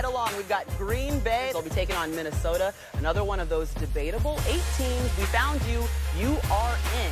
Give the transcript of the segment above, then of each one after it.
right along. We've got Green Bay. They'll be taking on Minnesota, another one of those debatable 8 teams. We found you. You are in.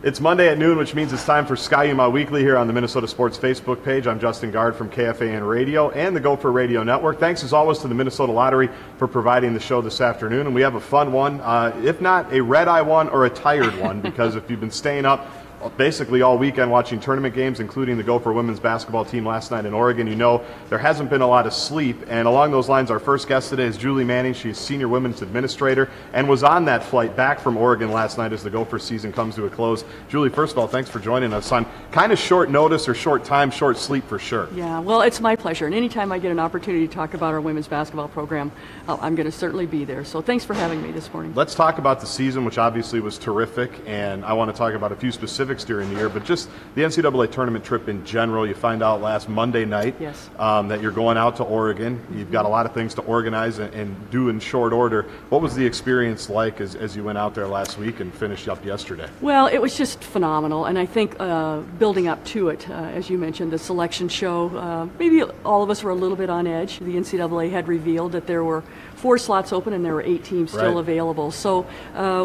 It's Monday at noon, which means it's time for Ski-U-Mah Weekly here on the Minnesota Sports Facebook page. I'm Justin Gaard from KFAN Radio and the Gopher Radio Network. Thanks as always to the Minnesota Lottery for providing the show this afternoon. And we have a fun one, if not a red-eye one or a tired one, because if you've been staying up basically all weekend watching tournament games, including the Gopher women's basketball team last night in Oregon, you know there hasn't been a lot of sleep. And along those lines, our first guest today is Julie Manning. She's senior women's administrator and was on that flight back from Oregon last night as the Gopher season comes to a close. Julie, first of all, thanks for joining us on kind of short notice or short time, short sleep for sure. Yeah, well, it's my pleasure. And anytime I get an opportunity to talk about our women's basketball program, I'm going to certainly be there. So thanks for having me this morning. Let's talk about the season, which obviously was terrific. And I want to talk about a few specifics during the year, but just the NCAA tournament trip in general. You find out last Monday night that you're going out to Oregon. You've got a lot of things to organize and do in short order. What was the experience like as you went out there last week and finished up yesterday? Well, it was just phenomenal, and I think building up to it, as you mentioned, the selection show, maybe all of us were a little bit on edge. The NCAA had revealed that there were 4 slots open and there were 8 teams still available. So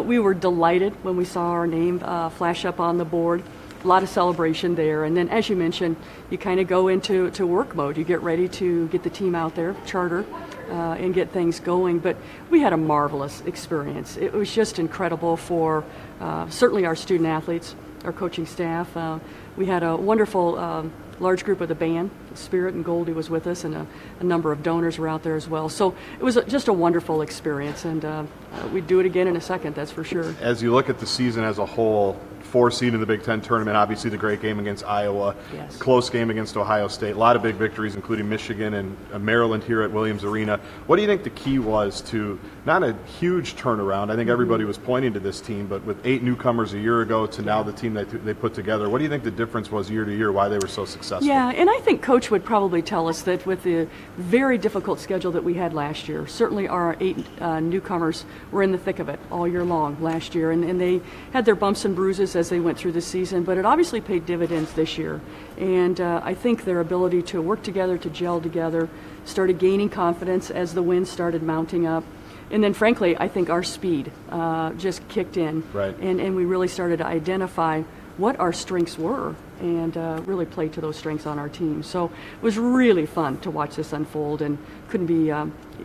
we were delighted when we saw our name flash up on the board. A lot of celebration there, and then as you mentioned, you kind of go into work mode. You get ready to get the team out there, charter, and get things going. But we had a marvelous experience. It was just incredible for certainly our student athletes, our coaching staff. We had a wonderful large group of the band. Spirit and Goldie was with us, and a number of donors were out there as well. So it was just a wonderful experience, and we'd do it again in a second, that's for sure. As you look at the season as a whole, 4 seed in the Big Ten tournament, obviously the great game against Iowa, close game against Ohio State, a lot of big victories, including Michigan and Maryland here at Williams Arena. What do you think the key was to not a huge turnaround? I think everybody was pointing to this team, but with 8 newcomers a year ago to now the team they put together, what do you think the difference was year to year, why they were so successful? Yeah, and I think Coach would probably tell us that with the very difficult schedule that we had last year, certainly our 8 newcomers were in the thick of it all year long last year, and they had their bumps and bruises as they went through the season, but it obviously paid dividends this year. And I think their ability to work together, to gel together, started gaining confidence as the wins started mounting up. And then, frankly, I think our speed just kicked in, and we really started to identify what our strengths were and really played to those strengths on our team. So it was really fun to watch this unfold, and couldn't be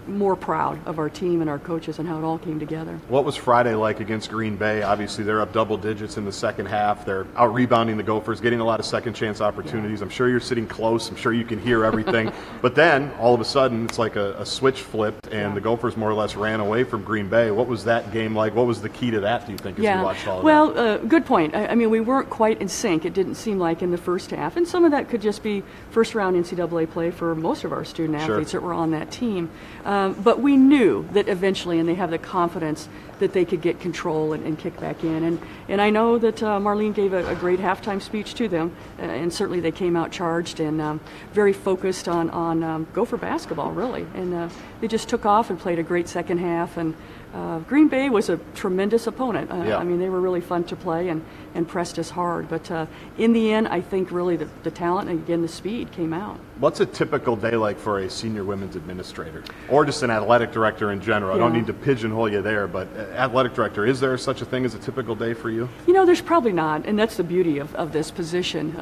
more proud of our team and our coaches and how it all came together. What was Friday like against Green Bay? Obviously they're up double digits in the second half. They're out rebounding the Gophers, getting a lot of second chance opportunities. I'm sure you're sitting close. I'm sure you can hear everything. But then all of a sudden it's like a switch flipped, and the Gophers more or less ran away from Green Bay. What was that game like? What was the key to that, do you think, as you watched all of that? Well, good point. I mean, we weren't quite in sync, it didn't seem like, in the first half. And some of that could just be first round NCAA play for most of our student athletes that were on that team. But we knew that eventually, and they have the confidence that they could get control and kick back in. And I know that Marlene gave a great halftime speech to them, and certainly they came out charged and very focused on Gopher basketball, really. And they just took off and played a great second half. And Green Bay was a tremendous opponent. I mean, they were really fun to play and pressed us hard. But in the end, I think really the talent and, again, the speed came out. What's a typical day like for a senior women's administrator or just an athletic director in general? I don't need to pigeonhole you there, but athletic director, is there such a thing as a typical day for you? You know, there's probably not, and that's the beauty of this position.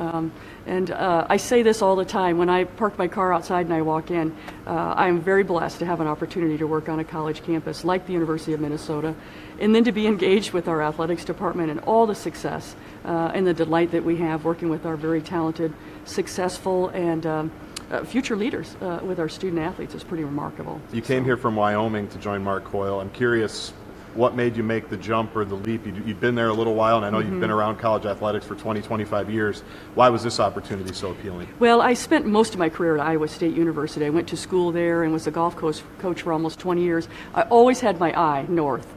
And I say this all the time. When I park my car outside and I walk in, I'm very blessed to have an opportunity to work on a college campus like the University of Minnesota, and then to be engaged with our athletics department and all the success and the delight that we have working with our very talented, successful, and future leaders with our student athletes is pretty remarkable. You came here from Wyoming to join Mark Coyle. I'm curious, what made you make the jump or the leap? You've been there a little while, and I know you've been around college athletics for 20, 25 years. Why was this opportunity so appealing? Well, I spent most of my career at Iowa State University. I went to school there and was a golf coach for almost 20 years. I always had my eye north.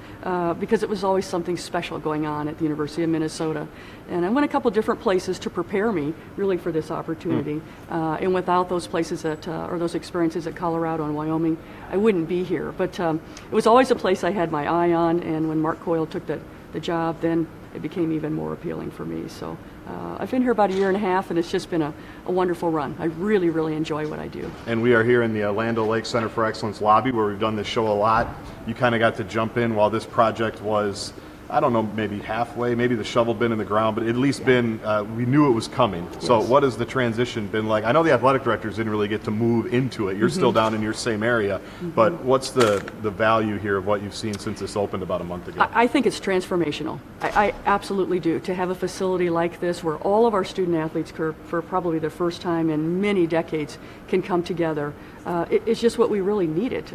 because it was always something special going on at the University of Minnesota. And I went a couple different places to prepare me really for this opportunity. And without those places or those experiences at Colorado and Wyoming, I wouldn't be here. But it was always a place I had my eye on, and when Mark Coyle took the job, then it became even more appealing for me. So I've been here about a year and a half, and it's just been a wonderful run. I really, really enjoy what I do. And we are here in the Land O'Lakes Center for Excellence lobby, where we've done this show a lot. You kind of got to jump in while this project was, I don't know, maybe halfway, maybe the shovel been in the ground, but at least been, we knew it was coming. Yes. So what has the transition been like? I know the athletic directors didn't really get to move into it. You're still down in your same area, but what's the value here of what you've seen since this opened about a month ago? I think it's transformational. I absolutely do. To have a facility like this where all of our student athletes, for probably the first time in many decades, can come together, it's just what we really needed.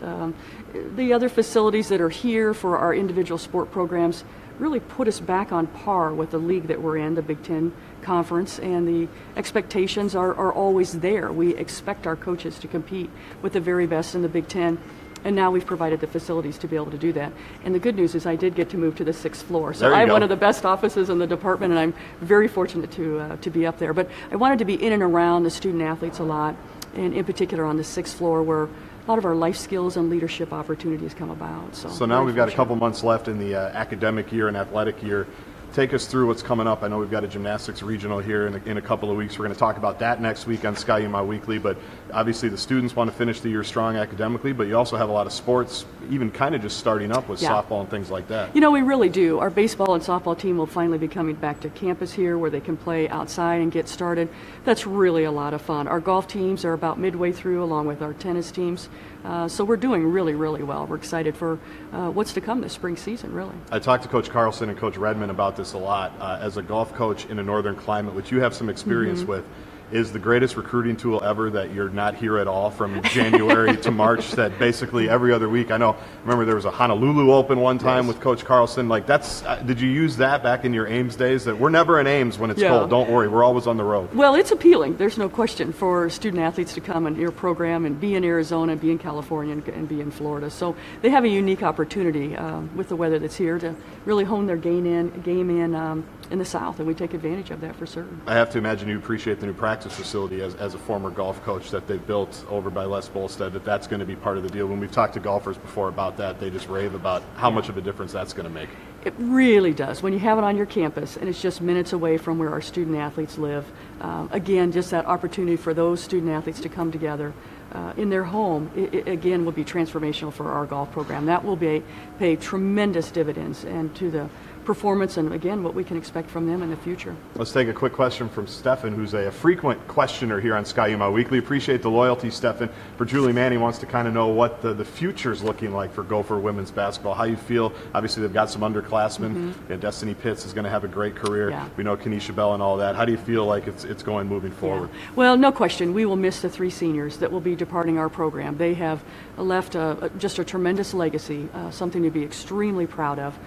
The other facilities that are here for our individual sport programs really put us back on par with the league that we're in, the Big Ten Conference, and the expectations are always there. We expect our coaches to compete with the very best in the Big Ten, and now we've provided the facilities to be able to do that. And the good news is I did get to move to the 6th floor, so I have one of the best offices in the department, and I'm very fortunate to be up there. But I wanted to be in and around the student athletes a lot, and in particular on the 6th floor, where a lot of our life skills and leadership opportunities come about. So now we've got a couple months left in the academic year and athletic year. Take us through what's coming up. I know we've got a gymnastics regional here in a couple of weeks. We're going to talk about that next week on Ski-U-Mah Weekly, but obviously the students want to finish the year strong academically, but you also have a lot of sports, even kind of just starting up with softball and things like that. You know, we really do. Our baseball and softball team will finally be coming back to campus here where they can play outside and get started. That's really a lot of fun. Our golf teams are about midway through, along with our tennis teams. So we're doing really, really well. We're excited for what's to come this spring season, really. I talked to Coach Carlson and Coach Redmond about this a lot. As a golf coach in a northern climate, which you have some experience with, is the greatest recruiting tool ever that you're not here at all from January to March, that basically every other week. I remember there was a Honolulu Open one time with Coach Carlson. Like, that's, did you use that back in your Ames days? That we're never in Ames when it's cold. Don't worry, we're always on the road. Well, it's appealing. There's no question for student athletes to come in your program and be in Arizona, be in California, and be in Florida. So they have a unique opportunity with the weather that's here to really hone their game in the South, and we take advantage of that for certain. I have to imagine you appreciate the new practice facility as a former golf coach that they've built over by Les Bolstead, that's going to be part of the deal. When we've talked to golfers before about that, they just rave about how much of a difference that's going to make. It really does. When you have it on your campus and it's just minutes away from where our student athletes live, again, just that opportunity for those student athletes to come together in their home, it again will be transformational for our golf program. That will pay tremendous dividends and to the performance and, again, what we can expect from them in the future. Let's take a quick question from Stefan, who's a frequent questioner here on Ski-U-Mah Weekly. Appreciate the loyalty, Stefan. For Julie Manning, wants to kind of know what the future's looking like for Gopher women's basketball. How you feel? Obviously, they've got some underclassmen. Destiny Pitts is going to have a great career. We know Kenesha Bell and all that. How do you feel like it's going moving forward? Well, no question. We will miss the 3 seniors that will be departing our program. They have left just a tremendous legacy, something to be extremely proud of.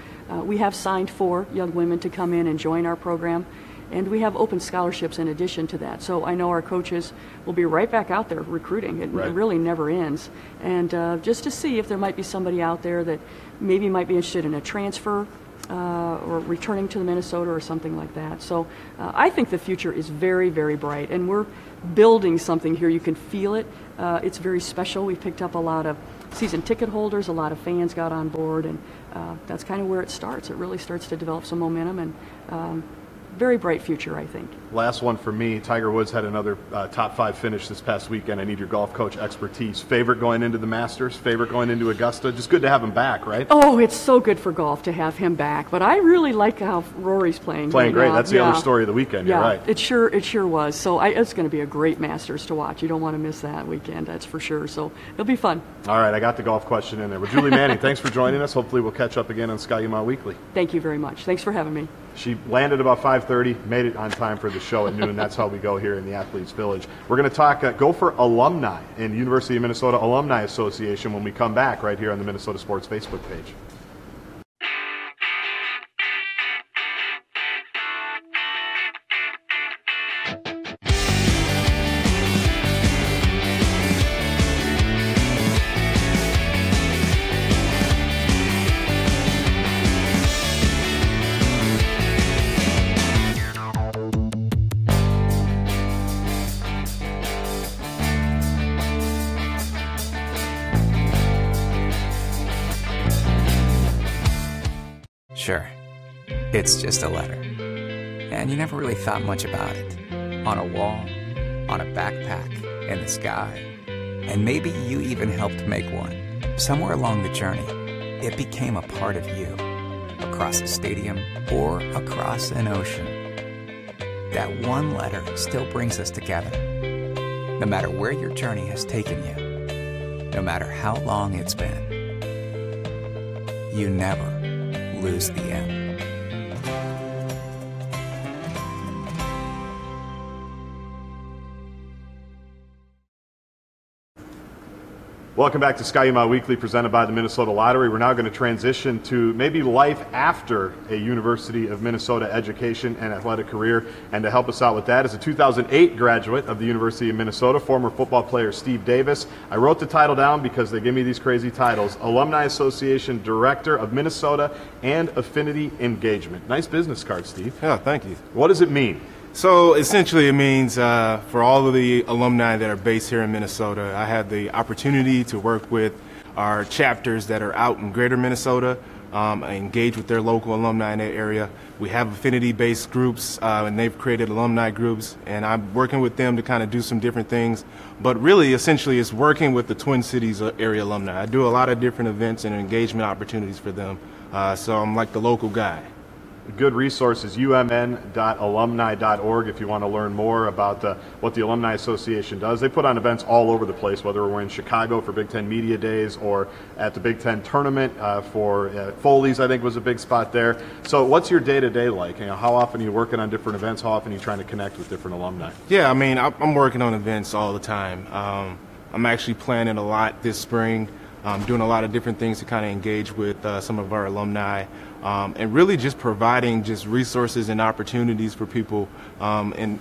We have signed 4 young women to come in and join our program, and we have open scholarships in addition to that. So I know our coaches will be right back out there recruiting. It really never ends. And just to see if there might be somebody out there that maybe might be interested in a transfer or returning to Minnesota or something like that. So I think the future is very, very bright, and we're building something here. You can feel it. It's very special. We picked up a lot of season ticket holders, a lot of fans got on board, and that's kind of where it starts. It really starts to develop some momentum, and very bright future, I think. Last one for me. Tiger Woods had another top 5 finish this past weekend. I need your golf coach expertise. Favorite going into the Masters? Favorite going into Augusta? Just good to have him back, right? Oh, it's so good for golf to have him back. But I really like how Rory's playing. Playing great. That's the other story of the weekend. You're right. It sure was. So it's going to be a great Masters to watch. You don't want to miss that weekend, that's for sure. So it'll be fun. All right, I got the golf question in there. Well, Julie Manning, thanks for joining us. Hopefully we'll catch up again on Ski-U-Mah Weekly. Thank you very much. Thanks for having me. She landed about 5:30, made it on time for the show at noon. That's how we go here in the Athletes Village. We're going to talk Gopher alumni and University of Minnesota Alumni Association when we come back right here on the Minnesota Sports Facebook page. Sure, it's just a letter. And you never really thought much about it. On a wall, on a backpack, in the sky. And maybe you even helped make one. Somewhere along the journey, it became a part of you. Across a stadium or across an ocean. That one letter still brings us together. No matter where your journey has taken you, no matter how long it's been, you never lose the M. Welcome back to Ski-U-Mah Weekly, presented by the Minnesota Lottery. We're now going to transition to maybe life after a University of Minnesota education and athletic career. And to help us out with that is a 2008 graduate of the University of Minnesota, former football player Steve Davis. I wrote the title down because they give me these crazy titles: Alumni Association Director of Minnesota and Affinity Engagement. Nice business card, Steve. Yeah, thank you. What does it mean? So essentially it means for all of the alumni that are based here in Minnesota, I had the opportunity to work with our chapters that are out in greater Minnesota, engage with their local alumni in that area. We have affinity-based groups, and they've created alumni groups, and I'm working with them to kind of do some different things. But really, essentially, it's working with the Twin Cities area alumni. I do a lot of different events and engagement opportunities for them, so I'm like the local guy. A good resource is umn.alumni.org if you want to learn more about what the Alumni Association does. They put on events all over the place, whether we're in Chicago for Big Ten Media Days or at the Big Ten Tournament for Foley's, I think was a big spot there. So what's your day-to-day like? You know, how often are you working on different events? How often are you trying to connect with different alumni? Yeah, I mean, I'm working on events all the time. I'm actually planning a lot this spring. Doing a lot of different things to kind of engage with some of our alumni, and really just providing just resources and opportunities for people, and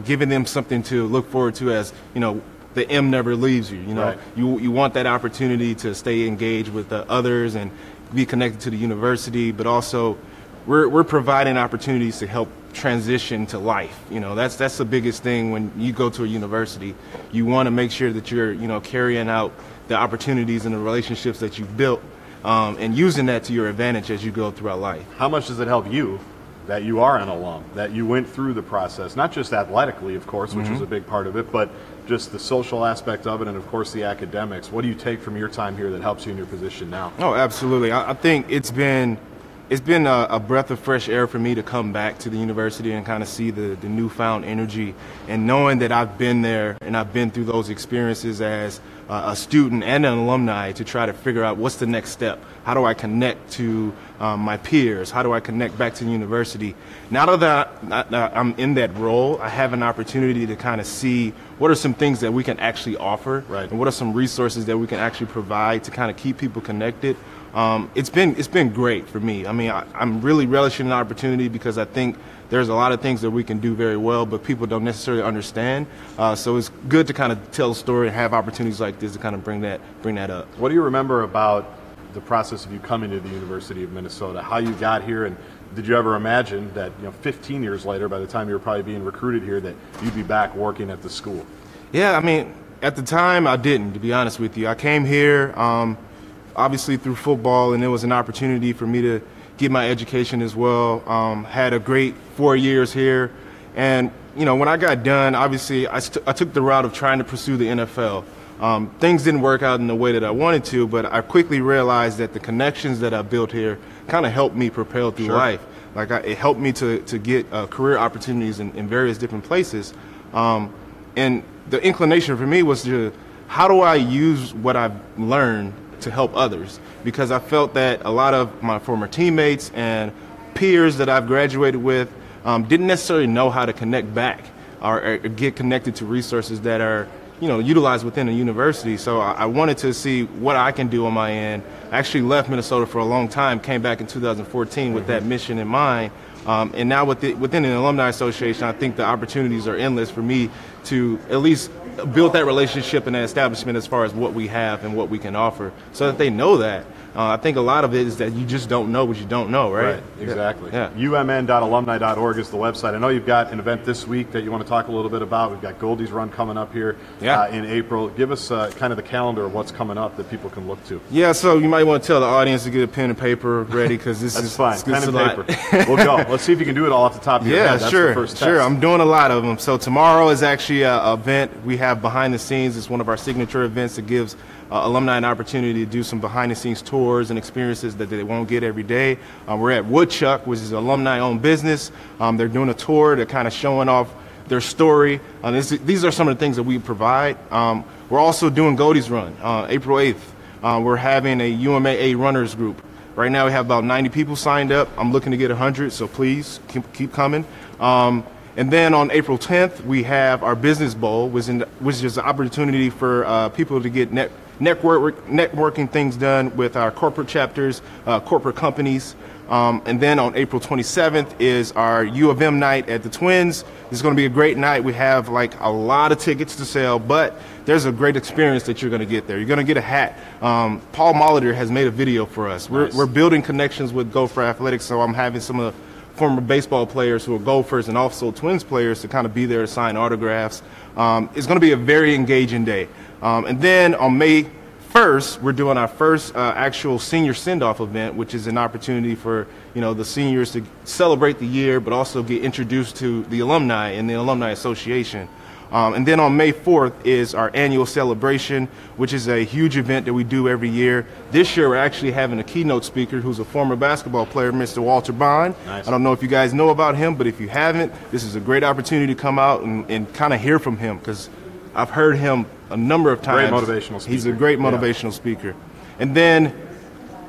giving them something to look forward to, as the M never leaves you. Right. You want that opportunity to stay engaged with others and be connected to the university, but also we're providing opportunities to help transition to life. That's the biggest thing when you go to a university. You want to make sure that you're carrying out the opportunities and the relationships that you've built, and using that to your advantage as you go throughout life. How much does it help you that you are an alum, that you went through the process, not just athletically, of course, which is a big part of it, but just the social aspect of it and, of course, the academics? What do you take from your time here that helps you in your position now? Oh, absolutely. I think it's been a breath of fresh air for me to come back to the university and kind of see the newfound energy, and knowing that I've been there and I've been through those experiences as a student and an alumni to try to figure out what's the next step. How do I connect to my peers? How do I connect back to the university? Now that I'm in that role, I have an opportunity to kind of see what are some things that we can actually offer, right, and what are some resources that we can actually provide to kind of keep people connected. It's been great for me. I mean, I'm really relishing the opportunity because I think there's a lot of things that we can do very well, but people don't necessarily understand. So it's good to kind of tell a story and have opportunities like this to kind of bring that up. What do you remember about the process of you coming to the University of Minnesota? How you got here, and did you ever imagine that 15 years later, by the time you were probably being recruited here, that you'd be back working at the school? Yeah, I mean, at the time I didn't, to be honest with you. I came here obviously through football, and it was an opportunity for me to get my education as well. Had a great 4 years here, and when I got done, obviously I took the route of trying to pursue the NFL. Things didn't work out in the way that I wanted to, but I quickly realized that the connections that I built here kind of helped me propel through life. Like it helped me to get career opportunities in various different places, and the inclination for me was to, how do I use what I've learned to help others? Because I felt that a lot of my former teammates and peers that I've graduated with didn't necessarily know how to connect back or get connected to resources that are utilized within a university. So I wanted to see what I can do on my end. I actually left Minnesota for a long time, came back in 2014 with that mission in mind. And now within an Alumni Association, I think the opportunities are endless for me to at least build that relationship and that establishment as far as what we have and what we can offer, so that they know that. I think a lot of it is that you just don't know what you don't know, right? Right, exactly. Yeah. UMN.alumni.org is the website. I know you've got an event this week that you want to talk a little bit about. We've got Goldie's Run coming up here in April. Give us kind of the calendar of what's coming up that people can look to. Yeah, so you might want to tell the audience to get a pen and paper ready because this That's is fine. Pen and paper. We'll go. Let's see if you can do it all off the top of your head. That's sure. the first test. Sure, I'm doing a lot of them. So tomorrow is actually an event we have behind the scenes. It's one of our signature events that gives alumni an opportunity to do some behind-the-scenes tours and experiences that they won't get every day. We're at Woodchuck, which is an alumni-owned business. They're doing a tour. They're kind of showing off their story. These are some of the things that we provide. We're also doing Goldie's Run, April 8th. We're having a UMAA runners group. Right now we have about 90 people signed up. I'm looking to get 100, so please keep coming. And then on April 10th, we have our Business Bowl, which is an opportunity for people to get networking things done with our corporate chapters, corporate companies. And then on April 27th is our U of M night at the Twins. It's going to be a great night. We have like a lot of tickets to sell, but there's a great experience that you're going to get there. You're going to get a hat. Paul Molitor has made a video for us. Nice. We're building connections with Gopher Athletics, so I'm having some of the former baseball players who are Gophers and also Twins players to kind of be there to sign autographs. It's going to be a very engaging day. And then on May 1st, we're doing our first actual senior send-off event, which is an opportunity for the seniors to celebrate the year, but also get introduced to the alumni and the Alumni Association. And then on May 4th is our annual celebration, which is a huge event that we do every year. This year, we're actually having a keynote speaker who's a former basketball player, Mr. Walter Bond. Nice. I don't know if you guys know about him, but if you haven't, this is a great opportunity to come out and kind of hear from him, because I've heard him a number of times. Great motivational speaker. He's a great motivational speaker. And then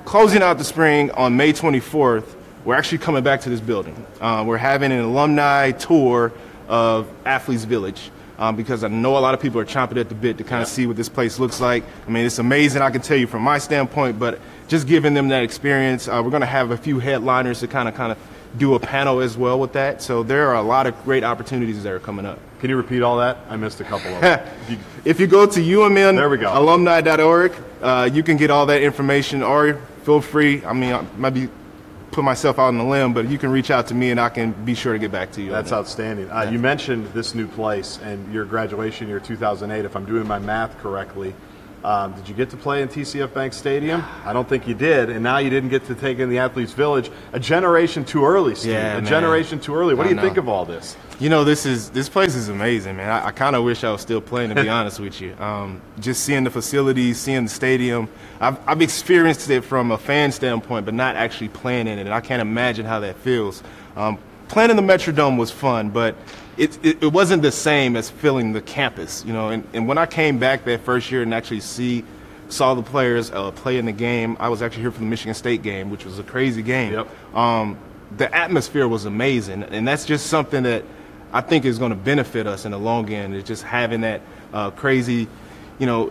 closing out the spring on May 24th, we're actually coming back to this building. We're having an alumni tour of Athletes Village. Because I know a lot of people are chomping at the bit to kind of see what this place looks like. I mean, it's amazing, I can tell you from my standpoint, but just giving them that experience. We're going to have a few headliners to kind of do a panel as well with that. So there are a lot of great opportunities that are coming up. Can you repeat all that? I missed a couple of them. If you go to UMNalumni.org, you can get all that information, or feel free. I mean, I might be put myself out on a limb, but you can reach out to me and I can be sure to get back to you. That's outstanding. You mentioned this new place and your graduation year 2008. If I'm doing my math correctly, did you get to play in TCF Bank Stadium? I don't think you did, and now you didn't get to take in the Athletes Village. A generation too early, Steve. Yeah, generation too early. What do you think of all this? This place is amazing, man. I kind of wish I was still playing, to be honest with you. Just seeing the facilities, seeing the stadium. I've experienced it from a fan standpoint, but not actually playing in it. And I can't imagine how that feels. Playing in the Metrodome was fun, but it wasn't the same as feeling the campus, And when I came back that first year and actually saw the players play in the game, I was actually here for the Michigan State game, which was a crazy game. Yep. The atmosphere was amazing, and that's just something that I think is going to benefit us in the long end. Is just having that crazy,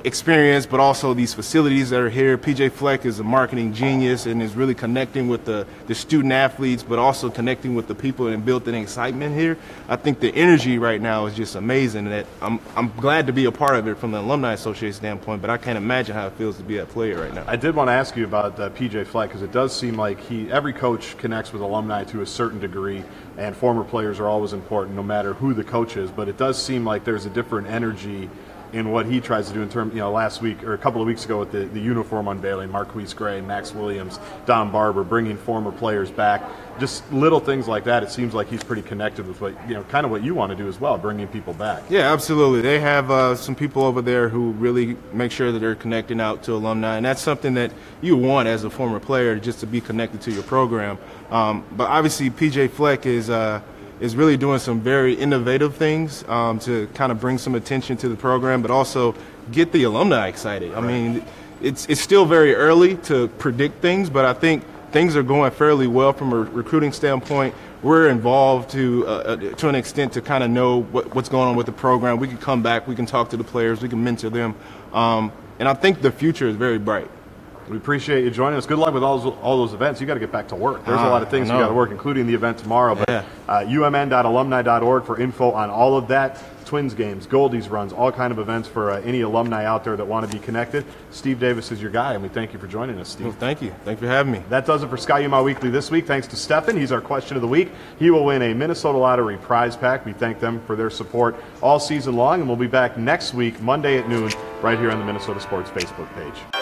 experience, but also these facilities that are here. PJ Fleck is a marketing genius and is really connecting with the student athletes, but also connecting with the people and building excitement here. I think the energy right now is just amazing. That I'm glad to be a part of it from the Alumni Association standpoint, but I can't imagine how it feels to be a player right now. I did want to ask you about PJ Fleck, because it does seem like every coach connects with alumni to a certain degree, and former players are always important no matter who the coach is, but it does seem like there's a different energy in what he tries to do in terms, last week or a couple of weeks ago with the uniform unveiling, Marquise Gray, Max Williams, Don Barber, bringing former players back, just little things like that. It seems like he's pretty connected with what, kind of what you want to do as well, bringing people back. Yeah, absolutely. They have some people over there who really make sure that they're connecting out to alumni, and that's something that you want as a former player, just to be connected to your program. But obviously PJ Fleck is really doing some very innovative things to kind of bring some attention to the program, but also get the alumni excited. I mean, it's still very early to predict things, but I think things are going fairly well from a recruiting standpoint. We're involved to an extent to kind of know what's going on with the program. We can come back, we can talk to the players, we can mentor them, and I think the future is very bright. We appreciate you joining us. Good luck with all those events. You got to get back to work. There's a lot of things you got to work, including the event tomorrow. But UMN.alumni.org for info on all of that. Twins games, Goldies runs, all kind of events for any alumni out there that want to be connected. Steve Davis is your guy, and we thank you for joining us, Steve. Well, thank you. Thank you for having me. That does it for Ski-U-Mah Weekly this week. Thanks to Stefan. He's our question of the week. He will win a Minnesota Lottery prize pack. We thank them for their support all season long, and we'll be back next week, Monday at noon, right here on the Minnesota Sports Facebook page.